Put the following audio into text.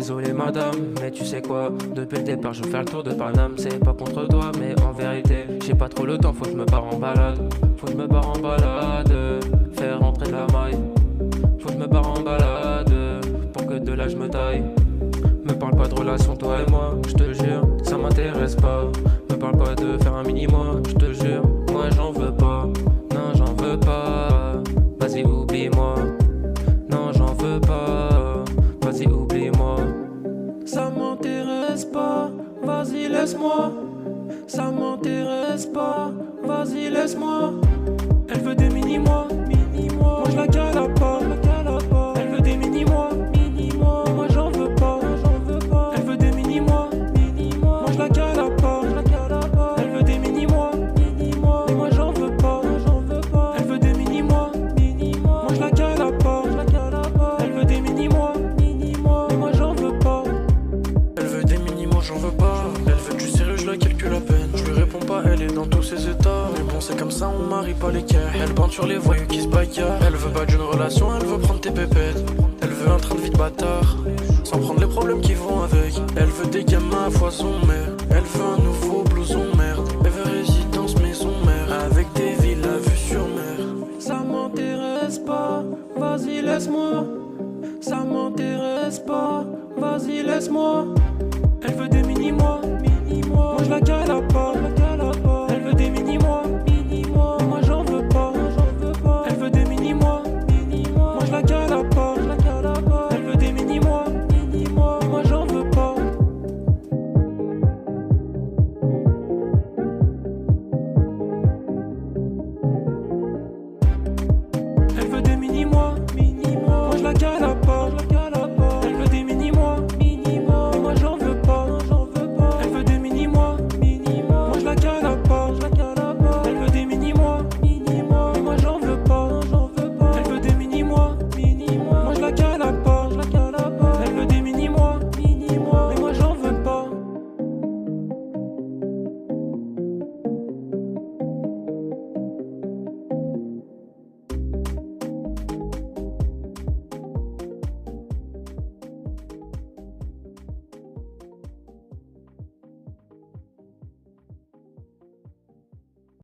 Désolé madame, mais tu sais quoi, depuis le départ je fais le tour de Paname. C'est pas contre toi mais en vérité j'ai pas trop le temps, faut que je me barre en balade. Faut que je me barre en balade, faire rentrer de la maille. Faut que je me barre en balade, pour que de là je me taille. Me parle pas de relation toi et moi, je te jure, ça m'intéresse pas. Me parle pas de faire un mini-moi, je te jure, moi j'en veux pas. Non j'en veux pas, vas-y oublie-moi. Non j'en veux pas, vas-y oublie-moi. Ça m'intéresse pas, vas-y laisse-moi. Ça m'intéresse pas, vas-y laisse-moi. Elle veut des mini-moi, moi je la cale à pas. Elle veut des mini-moi, mais moi j'en veux pas. Elle veut des mini-moi, moi je la cale à pas. Elle veut des mini-moi, mais moi j'en veux pas. Elle veut des mini-moi, moi je la cale à pas. Elle veut des mini-moi, mais moi j'en veux pas. Elle veut des mini-moi, j'en veux pas. Elle veut du sérieux, je la calcule à peine. Je lui réponds pas, elle est dans tous ses états. Mais bon, c'est comme ça, on marie pas les cœurs. Elle bande sur les voyous qui se bagarrent. Elle veut pas d'une relation, elle veut prendre tes pépettes. Elle veut un train de vie de bâtard, sans prendre les problèmes qui vont avec. Elle veut des gamins à foison mère. Elle veut un nouveau blouson merde. Elle veut résidence maison mère, avec des villes à vue sur mer. Ça m'intéresse pas, vas-y laisse-moi. Ça m'intéresse pas, vas-y laisse-moi. Elle veut des mini-moi, moi je la cale